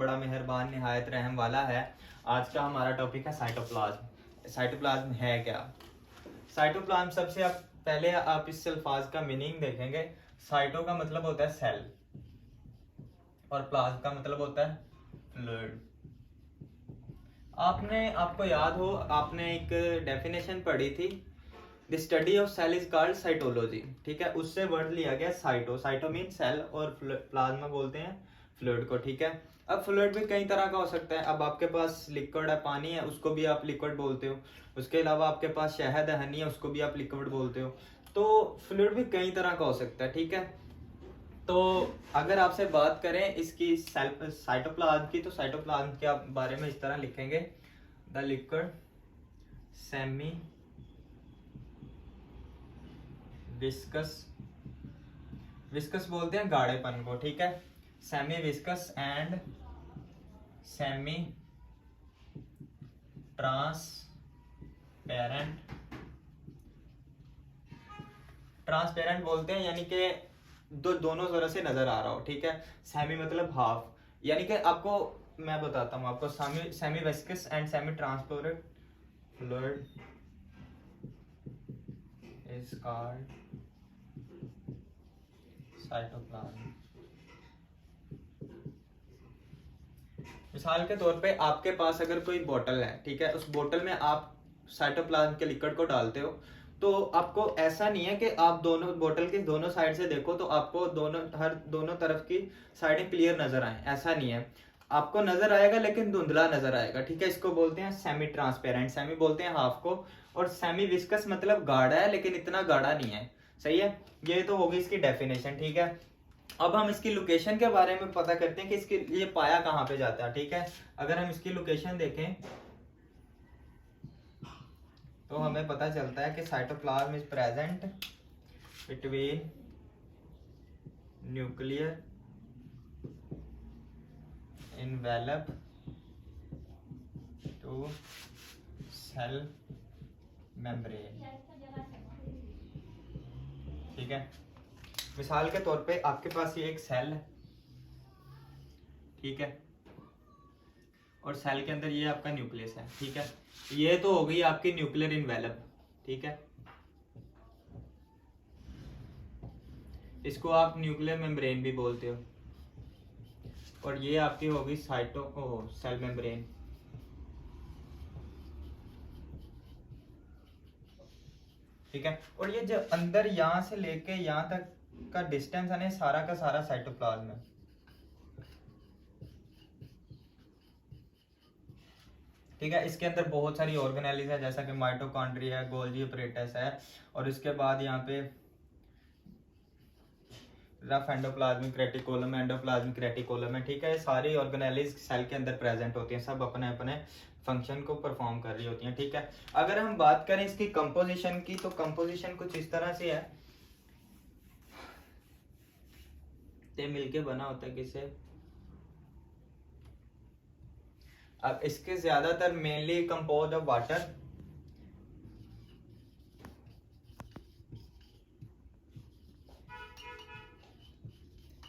बड़ा मेहरबान निहायत रहम वाला है। आज का हमारा टॉपिक है साइटोप्लाज्म। साइटोप्लाज्म है क्या? साइटोप्लाज्म सबसे पहले आप इस अल्फाज का मीनिंग देखेंगे। साइटो का मतलब होता है सेल और प्लाज्म का मतलब होता है फ्लूइड। आपको याद हो, आपने एक डेफिनेशन पढ़ी थी, the study of cell is called cytology. ठीक है, उससे वर्ड लिया गया साइटो। साइटो मीन सेल और प्लाज्मा बोलते हैं फ्लूइड को। ठीक है, अब फ्लूइड भी कई तरह का हो सकता है। अब आपके पास लिक्विड है, पानी है, उसको भी आप लिक्विड बोलते हो। उसके अलावा आपके पास शहद है, हनी है, उसको भी आप लिक्विड बोलते हो। तो फ्लूइड भी कई तरह का हो सकता है। ठीक है, तो अगर आपसे बात करें इसकी साइटोप्लाज्म की, तो साइटोप्लाज्म के बारे में इस तरह लिखेंगे, the liquid semi viscous, viscous बोलते हैं गाढ़ेपन को। ठीक है, semi viscous and semi transparent. Transparent बोलते हैं यानी कि दोनों तरह से नजर आ रहा हो। ठीक है, सेमी मतलब हाफ, यानी कि आपको मैं बताता हूँ आपको, semi viscous and semi transparent fluid is called cytoplasm. मिसाल के तौर पे आपके पास अगर कोई बोतल है, ठीक है, उस बोतल में आप साइटोप्लाज्म के लिक्विड को डालते हो, तो आपको ऐसा नहीं है कि आप दोनों बोतल के दोनों साइड से देखो तो आपको दोनों तरफ की साइडें क्लियर नजर आए, ऐसा नहीं है। आपको नजर आएगा लेकिन धुंधला नजर आएगा। ठीक है, इसको बोलते हैं सेमी ट्रांसपेरेंट। सेमी बोलते हैं हाफ को, और सेमी विस्कस मतलब गाढ़ा है लेकिन इतना गाढ़ा नहीं है। सही है, ये तो होगी इसकी डेफिनेशन। ठीक है, अब हम इसकी लोकेशन के बारे में पता करते हैं कि इसके ये पाया कहाँ पे जाता है। ठीक है, अगर हम इसकी लोकेशन देखें तो हमें पता चलता है कि cytoplasm is present between nuclear envelope to cell membrane. ठीक है, मिसाल के तौर पे आपके पास ये एक सेल है, ठीक है, और सेल के अंदर ये आपका न्यूक्लियस है। ठीक है, ये तो हो गई आपकी न्यूक्लियर इनवेलप। ठीक है, इसको आप न्यूक्लियर मेम्ब्रेन भी बोलते हो, और ये आपकी होगी सेल मेम्ब्रेन। ठीक है, और ये जो अंदर यहां से लेके यहां तक का डिस्टेंस है, सारा का सारा साइटोप्लाज्म है। ठीक है, इसके अंदर बहुत सारी ऑर्गेनेलिज है, जैसा कि माइटोकॉन्ड्रिया है, गोल्जी अपरेटस है, और इसके बाद यहाँ पे rough endoplasmic reticulum, endoplasmic reticulum है। ठीक है, सारी ऑर्गेनेलिज सेल के अंदर प्रेजेंट होती हैं, सब अपने अपने फंक्शन को परफॉर्म कर रही होती हैं। ठीक है, अगर हम बात करें इसकी कंपोजिशन की, तो कंपोजिशन कुछ इस तरह से है, ये मिलके बना होता है किसे। अब इसके ज्यादातर मेनली कंपोज ऑफ वाटर,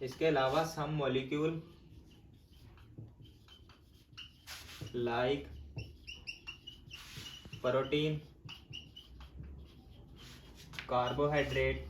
इसके अलावा some molecule like protein, carbohydrate,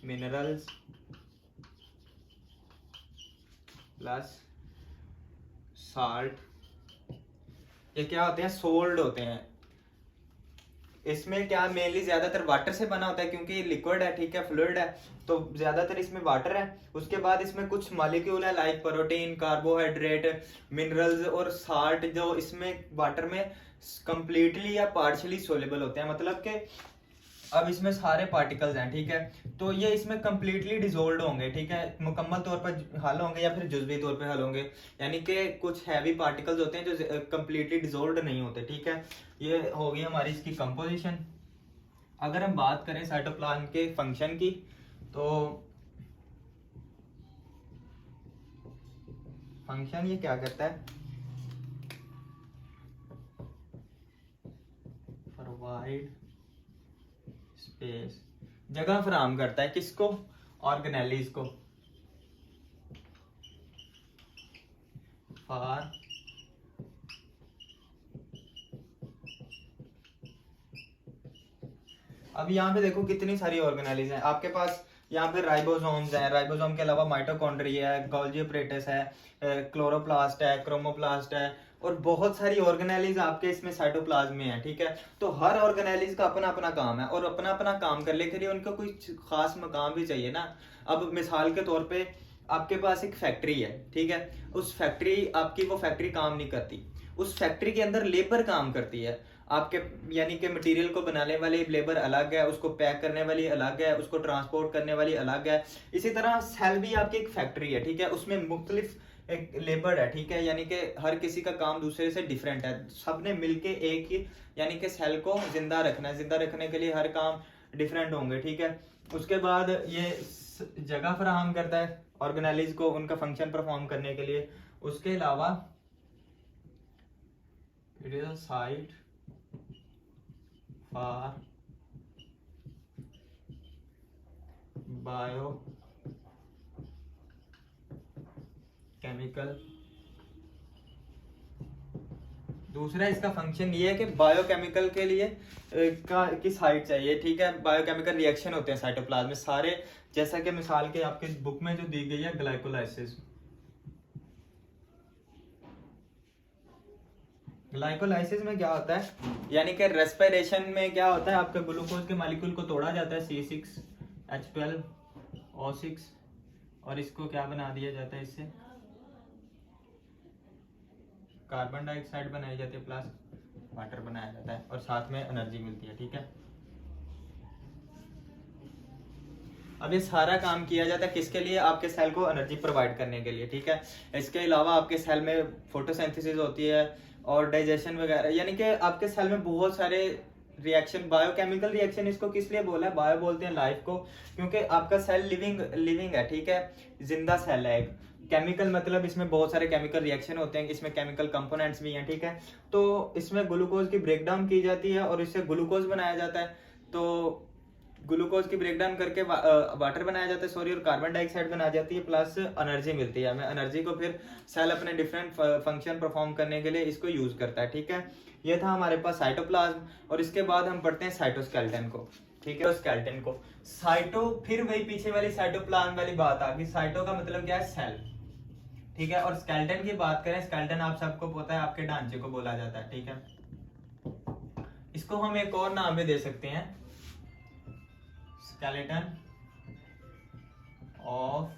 minerals plus salt, ये क्या होते हैं, सोल्ड होते हैं। इसमें क्या मेनली ज्यादातर वाटर से बना होता है, क्योंकि लिक्विड है, ठीक है, फ्लूइड है, तो ज्यादातर इसमें वाटर है। उसके बाद इसमें कुछ मॉलिक्यूल है लाइक प्रोटीन, कार्बोहाइड्रेट, मिनरल्स और साल्ट, जो इसमें वाटर में कंप्लीटली या पार्शियली सोल्यूबल होते हैं। मतलब कि अब इसमें सारे पार्टिकल्स हैं, ठीक है, तो ये इसमें कंप्लीटली डिजोल्व होंगे। ठीक है, मुकम्मल तौर पर हल होंगे या फिर जुजवी तौर पे हल होंगे, यानी कि कुछ हैवी पार्टिकल्स होते हैं जो कंप्लीटली डिजोल्व नहीं होते। ठीक है, ये हो गई हमारी इसकी कंपोजिशन। अगर हम बात करें साइटोप्लाज्म के फंक्शन की, तो फंक्शन ये क्या करता है, प्रोवाइड स्पेस जगह फराहम करता है किसको, ऑर्गेनेलीज को, फॉर अब यहाँ पे देखो कितनी सारी ऑर्गेनेलीज हैं आपके पास। यहाँ पे राइबोसोम्स हैं, राइबोसोम के अलावा माइटोकॉन्ड्रिया है, गोल्जी ऑपरेटस है, क्लोरोप्लास्ट है, क्रोमोप्लास्ट है, और बहुत सारी ऑर्गेनेलीज आपके इसमें साइटोप्लाज्म में है। ठीक है, तो हर ऑर्गेनेलीज का अपना अपना काम है और अपना अपना काम करने के लिए उनको कोई खास मकाम भी चाहिए ना। अब मिसाल के तौर पे आपके पास एक फैक्ट्री है, ठीक है, उस फैक्ट्री आपकी वो फैक्ट्री काम नहीं करती, उस फैक्ट्री के अंदर लेबर काम करती है आपके, यानी कि मटेरियल को बनाने वाली लेबर अलग है, उसको पैक करने वाली अलग है, उसको ट्रांसपोर्ट करने वाली अलग है। इसी तरह सेल भी आपकी एक फैक्ट्री है, ठीक है, उसमें मुख्तलिफ एक लेबर है, ठीक है, यानी कि हर किसी का काम दूसरे से डिफरेंट है, सबने मिलके एक ही यानी कि सेल को जिंदा रखना है, जिंदा रखने के लिए हर काम डिफरेंट होंगे। ठीक है, उसके बाद ये जगह फराहम करता है ऑर्गेनेलीज को उनका फंक्शन परफॉर्म करने के लिए। उसके अलावा it is a site for bio chemical. दूसरा इसका फंक्शन ये है कि बायोकेमिकल के लिए की साइट चाहिए। ठीक है, बायोकेमिकल रिएक्शन होते हैं साइटोप्लाज्म में सारे, जैसा कि मिसाल के आपके बुक में जो दी गई है ग्लाइकोलाइसिस। ग्लाइकोलाइसिस में क्या होता है, यानी कि रेस्पिरेशन में क्या होता है, आपके ग्लूकोज के मॉलिक्यूल को तोड़ा जाता है C6H12O6 और इसको क्या बना दिया जाता है, इससे कार्बन डाइऑक्साइड बनाई जाती है प्लस वाटर बनाया जाता है और साथ में एनर्जी मिलती है। ठीक है, अब ये सारा काम किया जाता है किसके लिए, आपके सेल को एनर्जी प्रोवाइड करने के लिए। ठीक है, इसके अलावा आपके सेल में फोटोसिंथेसिस होती है और डाइजेशन वगैरह, यानी कि आपके सेल में बहुत सारे रिएक्शन, बायोकेमिकल रिएक्शन इसको किस लिए बोला है, बायो बोलते हैं लाइफ को, क्योंकि आपका सेल लिविंग है। ठीक है, जिंदा सेल है एक, केमिकल मतलब इसमें बहुत सारे केमिकल रिएक्शन होते हैं, इसमें केमिकल कंपोनेंट्स भी हैं। ठीक है, तो इसमें ग्लूकोज की ब्रेकडाउन की जाती है और इससे ग्लूकोज बनाया जाता है, तो ग्लूकोज की ब्रेकडाउन करके वाटर बनाया जाता है सॉरी, और कार्बन डाइऑक्साइड बनाई जाती है प्लस एनर्जी मिलती है हमें। एनर्जी को फिर सेल अपने डिफरेंट फंक्शन परफॉर्म करने के लिए इसको यूज करता है। ठीक है, ये था हमारे पास साइटोप्लाज्म, और इसके बाद हम पढ़ते हैं साइटोस्केलेटन को। ठीक है, स्केलेटन को साइटो, फिर वही पीछे वाली साइटोप्लाज्म वाली बात आ गई। साइटो का मतलब क्या है, सेल। ठीक है, और स्केलेटन की बात करें, स्केलेटन आप सबको पता है आपके ढांचे को बोला जाता है। ठीक है, इसको हम एक और नाम भी दे सकते हैं, स्केलेटन ऑफ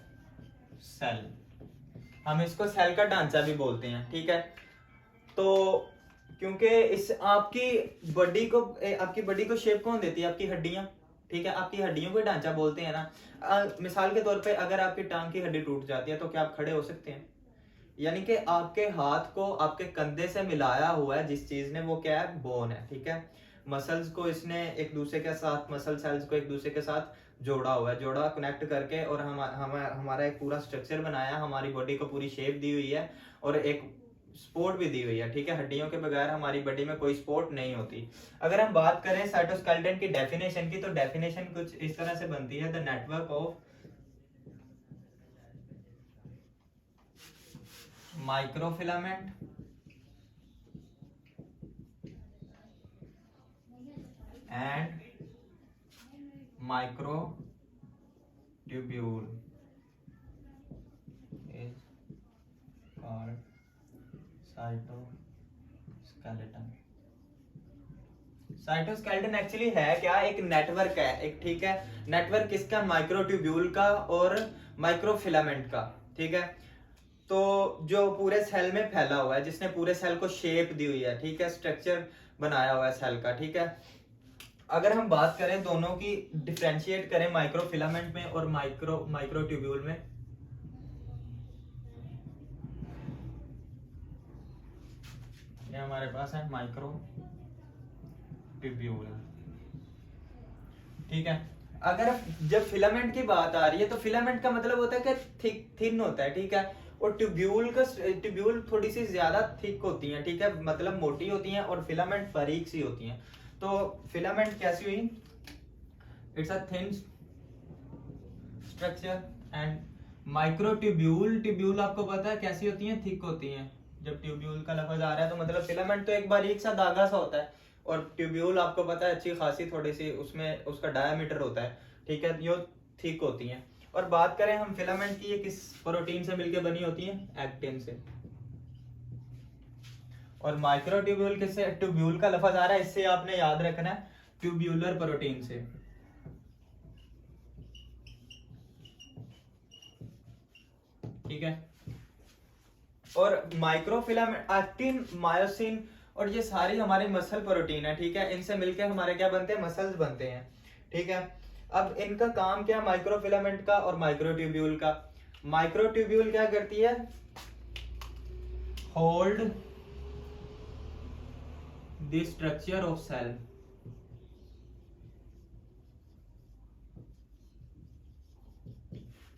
सेल, हम इसको सेल का ढांचा भी बोलते हैं। ठीक है, तो क्योंकि इस आपकी बॉडी को शेप कौन देती है, आपकी हड्डियां। ठीक है, आपकी हड्डियों को ढांचा बोलते हैं ना। मिसाल के तौर पे अगर आपकी टांग की हड्डी टूट जाती है तो क्या आप खड़े हो सकते हैं, यानी कि आपके हाथ को आपके कंधे से मिलाया हुआ है जिस चीज ने, वो क्या है, बोन है। ठीक है, मसल्स को इसने एक दूसरे के साथ, मसल सेल्स को एक दूसरे के साथ जोड़ा हुआ है, जोड़ा कनेक्ट करके, और हमारा एक पूरा स्ट्रक्चर बनाया, हमारी बॉडी को पूरी शेप दी हुई है और एक सपोर्ट भी दी हुई है। ठीक है, हड्डियों के बगैर हमारी बॉडी में कोई सपोर्ट नहीं होती। अगर हम बात करें साइटोस्केलेटन की डेफिनेशन की, तो डेफिनेशन कुछ इस तरह से बनती है, the network of microfilament and microtubule is called cytoskeleton। Cytoskeleton actually है क्या, एक नेटवर्क है एक। ठीक है, नेटवर्क किसका, माइक्रोट्यूब्यूल का और माइक्रोफिलामेंट का। ठीक है, तो जो पूरे सेल में फैला हुआ है, जिसने पूरे सेल को शेप दी हुई है। ठीक है, स्ट्रक्चर बनाया हुआ है सेल का। ठीक है, अगर हम बात करें दोनों की, डिफरेंशिएट करें माइक्रोफिलामेंट में और माइक्रोट्यूब्यूल में, ये हमारे पास है माइक्रोट्यूब्यूल। ठीक है, अगर जब फिलामेंट की बात आ रही है तो फिलामेंट का मतलब होता है कि थिन होता है। ठीक है, और ट्यूब्यूल थोड़ी सी ज्यादा थिक होती हैं। ठीक है, मतलब मोटी होती हैं, और फिलामेंट बारीक सी होती हैं। तो फिलामेंट कैसी हुई, it's a thin structure. And microtubule, tubule आपको पता है कैसी होती हैं, थिक होती हैं। जब ट्यूब्यूल का लफ्ज आ रहा है तो मतलब फिलामेंट तो एक बारीक सा धागा सा होता है, और ट्यूब्यूल आपको पता है अच्छी खासी थोड़ी सी उसमें उसका डायमीटर होता है, ठीक है, ये थिक होती हैं। और बात करें हम फिलामेंट की, ये किस प्रोटीन से मिलकर बनी होती है, एक्टिन से। और माइक्रोट्यूब्यूल किससे, ट्यूब्यूल का लफ्ज आ रहा है, इससे आपने याद रखना है ट्यूब्यूलर प्रोटीन से। ठीक है। और माइक्रोफिलामेंट, एक्टिन, मायोसिन और ये सारी हमारे मसल प्रोटीन है, ठीक है, इनसे मिलकर हमारे क्या बनते हैं, मसल्स बनते हैं, ठीक है। अब इनका काम क्या, माइक्रोफिलामेंट का और माइक्रोट्यूब्यूल का। माइक्रोट्यूब्यूल क्या करती है, hold the structure of cell.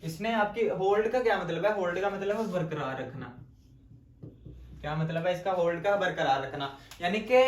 इसने आपकी, होल्ड का क्या मतलब है, होल्ड का मतलब है बरकरार रखना। क्या मतलब है इसका, होल्ड का बरकरार रखना, यानी कि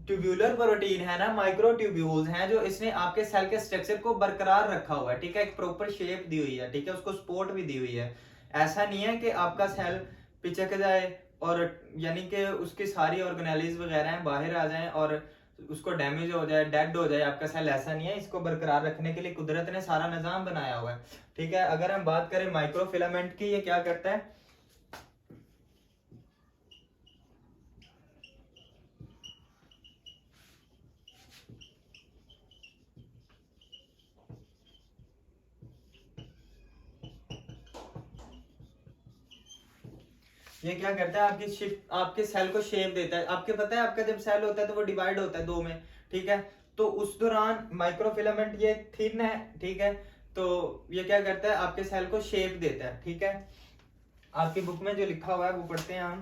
ट्यूब्यूलर प्रोटीन है ना, माइक्रोट्यूब्यूल्स हैं जो इसने आपके सेल के स्ट्रक्चर को बरकरार रखा हुआ है, ठीक है, एक प्रॉपर शेप दी हुई है, ठीक है, उसको सपोर्ट भी दी हुई है। ऐसा नहीं है कि आपका सेल पिचक जाए और यानी कि उसकी सारी ऑर्गेनेलिज वगैरह हैं बाहर आ जाएं और उसको डैमेज हो जाए, डेड हो जाए आपका सेल, ऐसा नहीं है। इसको बरकरार रखने के लिए कुदरत ने सारा निजाम बनाया हुआ है, ठीक है। अगर हम बात करें माइक्रोफिलामेंट की, ये क्या करता है, ये क्या करता है, आपकी शिफ्ट, आपके सेल को शेप देता है। आपके पता है आपका जब सेल होता है तो वो डिवाइड होता है दो में, ठीक है, तो उस दौरान माइक्रोफिलामेंट ये थिन है, ठीक है, तो ये क्या करता है, आपके सेल को शेप देता है, ठीक है। आपकी बुक में जो लिखा हुआ है वो पढ़ते हैं हम।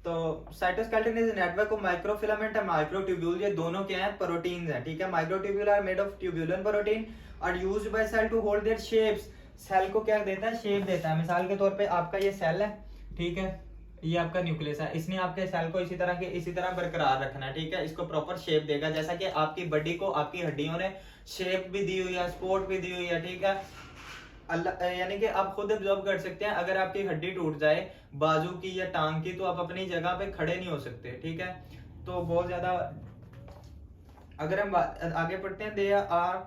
तो cytoskeleton is network of microfilament and microtubule, ये दोनों क्या है, प्रोटीन्स हैं, ठीक है। Microtubule are made of tubulin protein और used by cell to hold their shapes. Cell को क्या देता है, शेप देता है। मिसाल के तौर पे आपका ये सेल है, ठीक है, ये आपका न्यूक्लियस है, इसने आपके सेल को इसी तरह बरकरार रखना है, ठीक है, इसको प्रॉपर शेप देगा। जैसा कि आपकी बॉडी को आपकी हड्डियों ने शेप भी दी हुई है, सपोर्ट भी दी हुई है, ठीक है। अल्लाह, यानी कि आप खुद ऑब्जर्व कर सकते हैं, अगर आपकी हड्डी टूट जाए बाजू की या टांग की, तो आप अपनी जगह पे खड़े नहीं हो सकते, ठीक है। तो बहुत ज्यादा, अगर हम आगे पढ़ते हैं, they are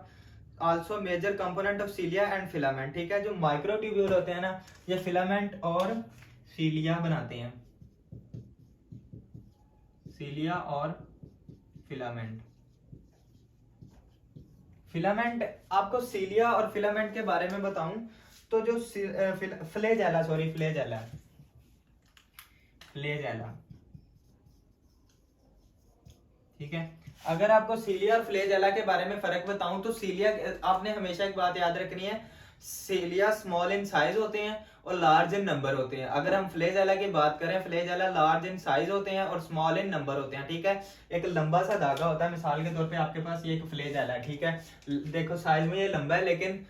also major component of cilia and filament, ठीक है। जो माइक्रोट्यूब्यूल होते हैं ना, ये फिलामेंट और सीलिया बनाते हैं, सीलिया और फिलामेंट। फिलामेंट, आपको सीलिया और फिलामेंट के बारे में बताऊं तो जो फ्लैजेला, ठीक है। अगर आपको सीलिया और फ्लैजेला के बारे में फर्क बताऊं तो सीलिया, आपने हमेशा एक बात याद रखनी है, सीलिया स्मॉल इन साइज होते हैं और लार्ज इन नंबर होते हैं। अगर हम फ्लैजेला की बात करें, फ्लैजेला लार्ज इन साइज होते हैं और स्मॉल इन नंबर होते हैं, ठीक है। एक लंबा सा धागा होता है, मिसाल के तौर पे आपके पास ये एक फ्लैजेला है, ठीक है, देखो साइज में ये लंबा है लेकिन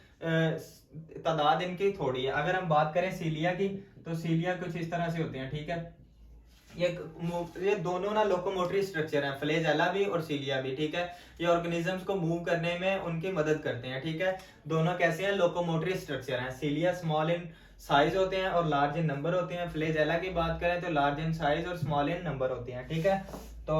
तादाद इनकी थोड़ी है। अगर हम बात करें सीलिया की, तो सीलिया कुछ इस तरह से होते हैं, ठीक है। ये दोनों ना लोकोमोटरी स्ट्रक्चर हैं, फ्लैजेला भी और सीलिया भी, ठीक है। ये ऑर्गेनिजम्स को मूव करने में उनकी मदद करते हैं, ठीक है। दोनों कैसे हैं, लोकोमोटरी स्ट्रक्चर हैं। सीलिया स्मॉल इन साइज होते हैं और लार्ज इन नंबर होते हैं। फ्लैजेला की बात करें तो लार्ज इन साइज और स्मॉल इन नंबर होते हैं, ठीक है। तो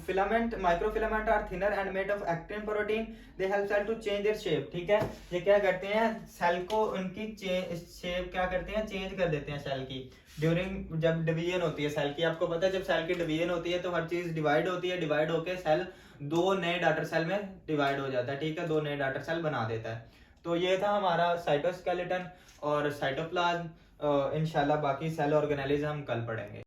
filament, microfilament are thinner and made of actin protein, they help cell to change their shape, ठीक है। ये क्या करते हैं, सेल को उनकी शेप क्या करते हैं, चेंज कर देते हैं सेल की, ड्यूरिंग जब डिवीजन होती है सेल की। आपको पता है जब सेल की डिवीजन होती है तो हर चीज डिवाइड होती है, डिवाइड होकर सेल दो नए डॉटर सेल में डिवाइड हो जाता है, ठीक है, दो नए डॉटर सेल बना देता है। तो ये था हमारा साइटोस्केलेटन और साइटोप्लाज्म। इंशाल्लाह बाकी सेल ऑर्गेनेलिज्म हम कल पढ़ेंगे।